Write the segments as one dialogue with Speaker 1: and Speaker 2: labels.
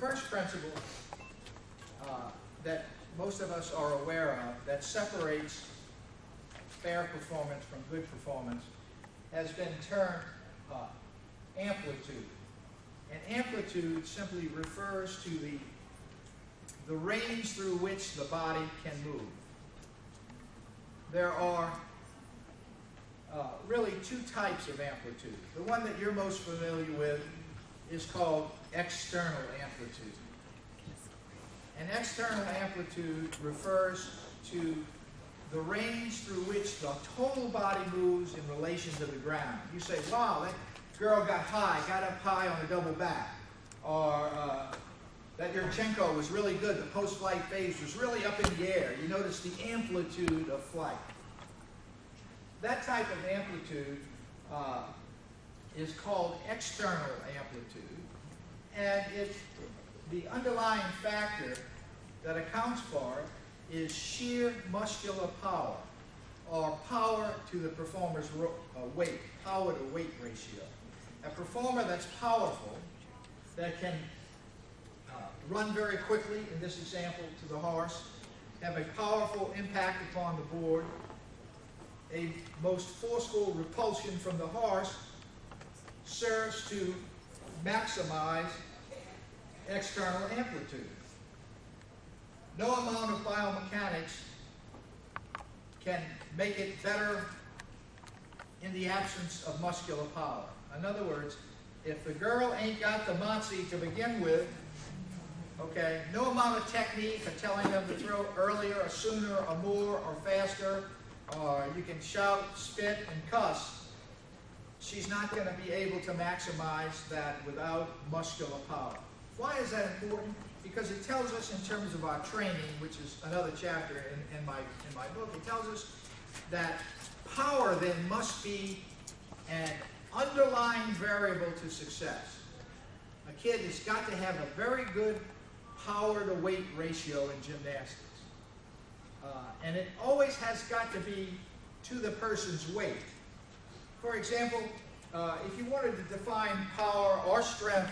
Speaker 1: first principle that most of us are aware of that separates fair performance from good performance has been termed amplitude. And amplitude simply refers to the range through which the body can move. There are really two types of amplitude. The one that you're most familiar with is called external amplitude. And external amplitude refers to the range through which the total body moves in relation to the ground. You say, wow, that girl got up high on a double back. Or that Yurchenko was really good, the post-flight phase was really up in the air. You notice the amplitude of flight. That type of amplitude is called external amplitude. And the underlying factor that accounts for it is sheer muscular power, or power to the performer's weight, power to weight ratio. A performer that's powerful, that can run very quickly, in this example to the horse, have a powerful impact upon the board, a most forceful repulsion from the horse, serves to maximize external amplitude. No amount of biomechanics can make it better in the absence of muscular power. In other words, if the girl ain't got the moxie to begin with, okay, no amount of technique of telling them to throw earlier or sooner or more or faster, or you can shout, spit, and cuss, she's not going to be able to maximize that without muscular power. Why is that important? Because it tells us in terms of our training, which is another chapter in my book, it tells us that power then must be an underlying variable to success. A kid has got to have a very good power to weight ratio in gymnastics. And it always has got to be to the person's weight. For example, if you wanted to define power or strength,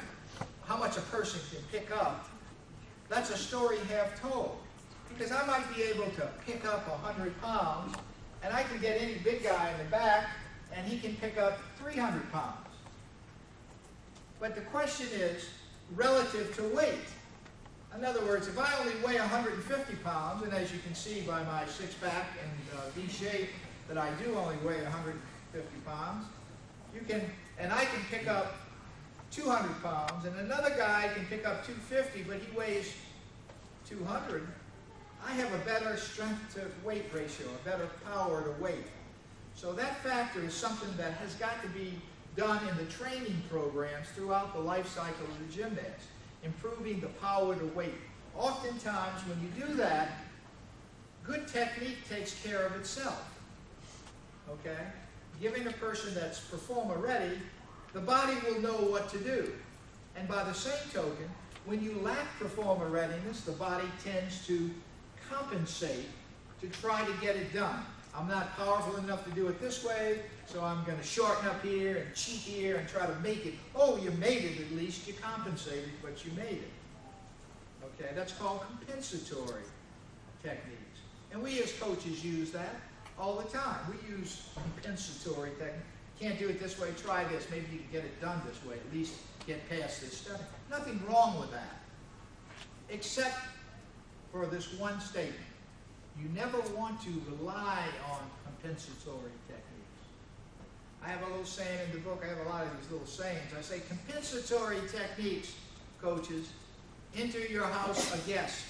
Speaker 1: how much a person can pick up, that's a story half told. Because I might be able to pick up 100 pounds, and I can get any big guy in the back, and he can pick up 300 pounds. But the question is relative to weight. In other words, if I only weigh 150 pounds, and as you can see by my six-pack and V shape that I do only weigh 150 pounds, and I can pick up 200 pounds, and another guy can pick up 250, but he weighs 200, I have a better strength to weight ratio, a better power to weight. So that factor is something that has got to be done in the training programs throughout the life cycle of the gymnast, improving the power to weight. Oftentimes, when you do that, good technique takes care of itself. Okay? Giving a person that's performer ready, the body will know what to do. And by the same token, when you lack performer readiness, the body tends to compensate to try to get it done. I'm not powerful enough to do it this way, so I'm going to shorten up here and cheat here and try to make it. Oh, you made it at least. You compensated, but you made it. Okay, that's called compensatory techniques. And we as coaches use that all the time. We use compensatory techniques. Can't do it this way, try this. Maybe you can get it done this way, at least get past this stuff. Nothing wrong with that, except for this one statement. You never want to rely on compensatory techniques. I have a little saying in the book, I have a lot of these little sayings. I say compensatory techniques, coaches, enter your house a guest,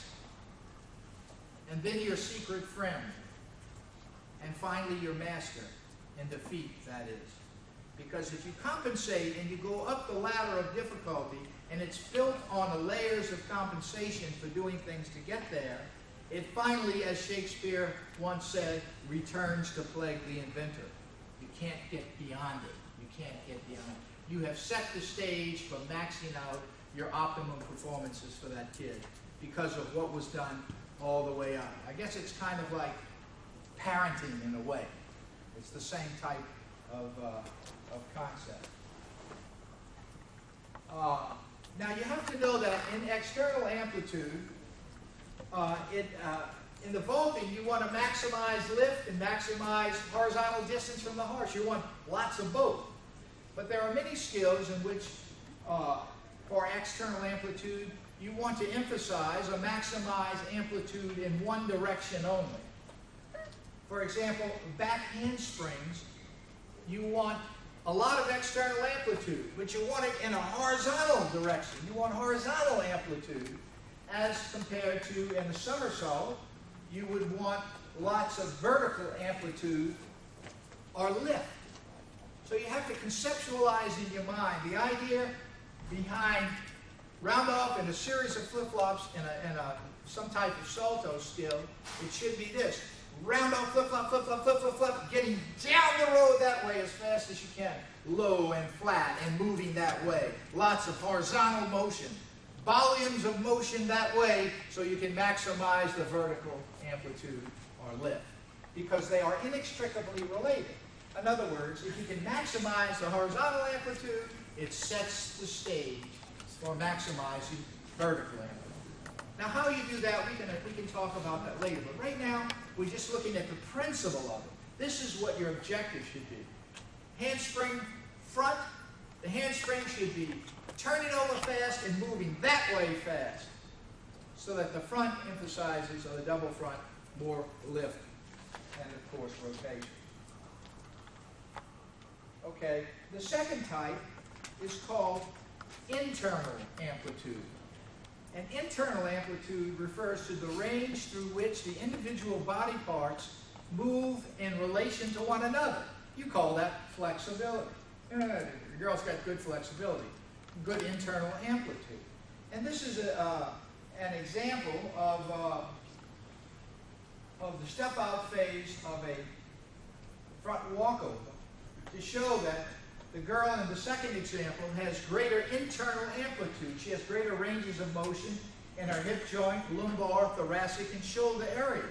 Speaker 1: and then your secret friend, and finally your master, in defeat, that is. Because if you compensate and you go up the ladder of difficulty, and it's built on the layers of compensation for doing things to get there, it finally, as Shakespeare once said, returns to plague the inventor. You can't get beyond it. You can't get beyond it. You have set the stage for maxing out your optimum performances for that kid because of what was done all the way up. I guess it's kind of like parenting in a way. It's the same type of concept. Now you have to know that in external amplitude, in the vaulting, you want to maximize lift and maximize horizontal distance from the horse. You want lots of both. But there are many skills in which, for external amplitude, you want to emphasize or maximize amplitude in one direction only. For example, back handsprings, you want a lot of external amplitude, but you want it in a horizontal direction. You want horizontal amplitude as compared to in a somersault, you would want lots of vertical amplitude or lift. So you have to conceptualize in your mind the idea behind round off in a series of flip-flops in some type of salto skill. It should be this. Round off, flip-flop, flip-flop, flip-flop, flip, getting down the road that way as fast as you can. Low and flat and moving that way. Lots of horizontal motion. Volumes of motion that way so you can maximize the vertical amplitude or lift. Because they are inextricably related. In other words, if you can maximize the horizontal amplitude, it sets the stage for maximizing vertical amplitude. Now how you do that, we can talk about that later. But right now, we're just looking at the principle of it. This is what your objective should be. Handspring front, the handspring should be turning over fast and moving that way fast. So that the front emphasizes, or the double front, more lift and of course rotation. Okay, the second type is called internal amplitude. And internal amplitude refers to the range through which the individual body parts move in relation to one another. You call that flexibility. The girl's got good flexibility, good internal amplitude. And this is an example of the step-out phase of a front walkover to show that the girl in the second example has greater internal amplitude. She has greater ranges of motion in her hip joint, lumbar, thoracic, and shoulder areas.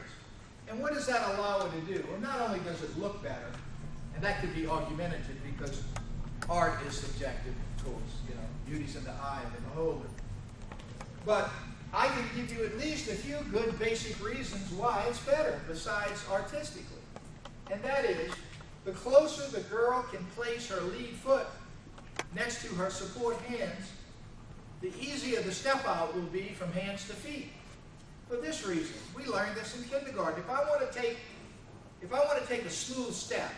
Speaker 1: And what does that allow her to do? Well, not only does it look better, and that could be augmentative because art is subjective, of course. You know, beauty's in the eye of the beholder. But I can give you at least a few good basic reasons why it's better, besides artistically. And that is, the closer the girl can place her lead foot next to her support hands, the easier the step out will be from hands to feet. For this reason, we learned this in kindergarten. If I want to take a smooth step,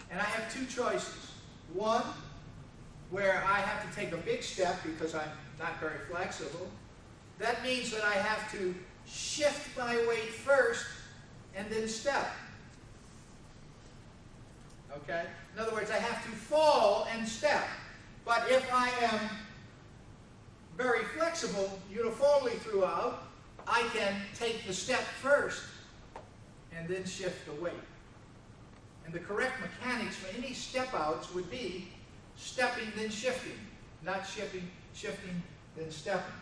Speaker 1: and I have two choices. One, where I have to take a big step because I'm not very flexible. That means that I have to shift my weight first and then step. Okay? In other words, I have to fall and step. But if I am very flexible uniformly throughout, I can take the step first and then shift the weight. And the correct mechanics for any step outs would be stepping then shifting, not shifting, then stepping.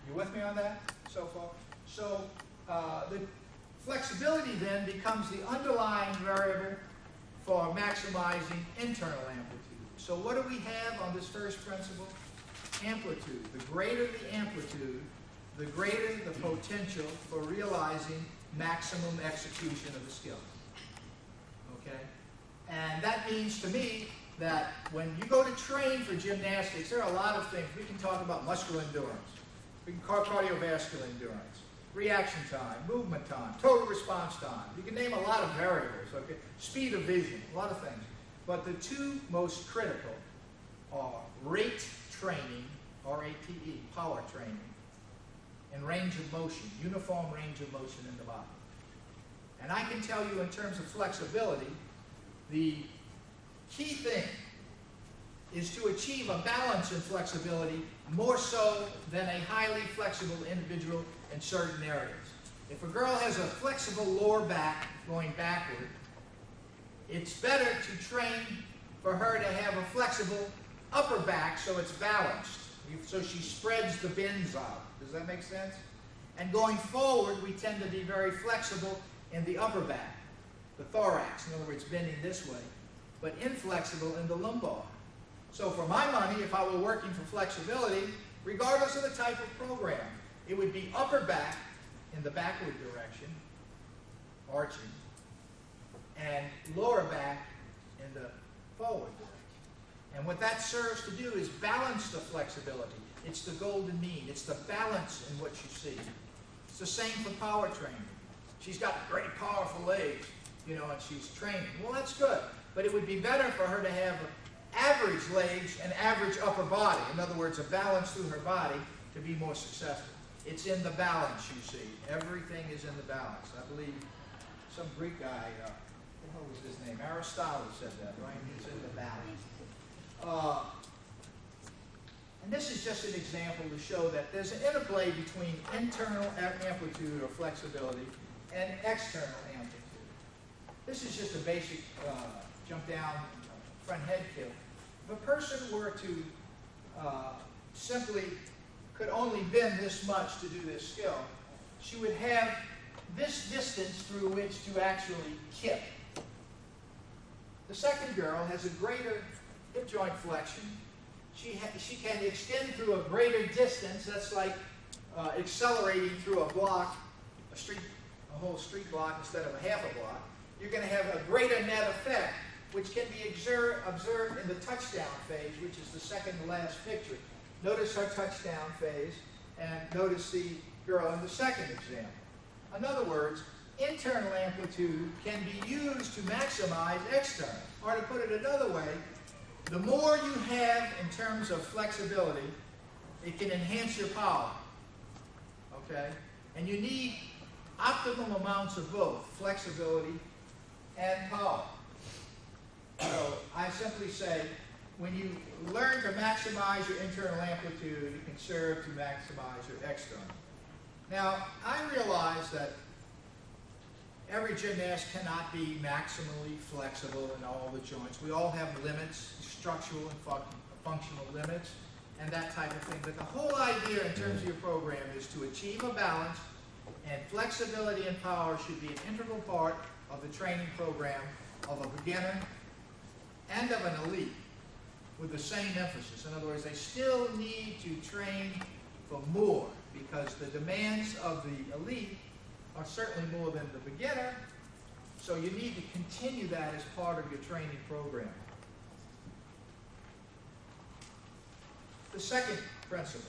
Speaker 1: You with me on that so far? So the flexibility then becomes the underlying variable for maximizing internal amplitude. So what do we have on this first principle? Amplitude. The greater the amplitude, the greater the potential for realizing maximum execution of the skill. Okay? And that means to me that when you go to train for gymnastics, there are a lot of things. We can talk about muscular endurance. We can call cardiovascular endurance, reaction time, movement time, total response time. You can name a lot of variables, okay? Speed of vision, a lot of things. But the two most critical are rate training, R-A-T-E, power training, and range of motion, uniform range of motion in the body. And I can tell you in terms of flexibility, the key thing is to achieve a balance in flexibility more so than a highly flexible individual in certain areas. If a girl has a flexible lower back going backward, it's better to train for her to have a flexible upper back so it's balanced, so she spreads the bends out. Does that make sense? And going forward, we tend to be very flexible in the upper back, the thorax, in other words, bending this way, but inflexible in the lumbar. So for my money, if I were working for flexibility, regardless of the type of program, it would be upper back in the backward direction, arching, and lower back in the forward direction. And what that serves to do is balance the flexibility. It's the golden mean. It's the balance in what you see. It's the same for power training. She's got great powerful legs, you know, and she's training. Well, that's good. But it would be better for her to have average legs and average upper body. In other words, a balance through her body to be more successful. It's in the balance, you see. Everything is in the balance. I believe some Greek guy, what was his name? Aristotle said that, right? It's in the balance. And this is just an example to show that there's an interplay between internal amplitude or flexibility and external amplitude. This is just a basic jump down front head kick. If a person were to simply could only bend this much to do this skill, she would have this distance through which to actually kick. The second girl has a greater hip joint flexion. She can extend through a greater distance. That's like accelerating through a block, a whole street block instead of a half a block. You're going to have a greater net effect, which can be observed in the touchdown phase, which is the second to last picture. Notice her touchdown phase, and notice the girl in the second example. In other words, internal amplitude can be used to maximize external. Or to put it another way, the more you have in terms of flexibility, it can enhance your power. Okay? And you need optimum amounts of both flexibility and power. So I simply say, when you learn to maximize your internal amplitude, it can serve to maximize your external. Now, I realize that every gymnast cannot be maximally flexible in all the joints. We all have limits, structural and functional limits, and that type of thing. But the whole idea in terms of your program is to achieve a balance, and flexibility and power should be an integral part of the training program of a beginner and of an elite with the same emphasis. In other words, they still need to train for more because the demands of the elite are certainly more than the beginner, so you need to continue that as part of your training program. The second principle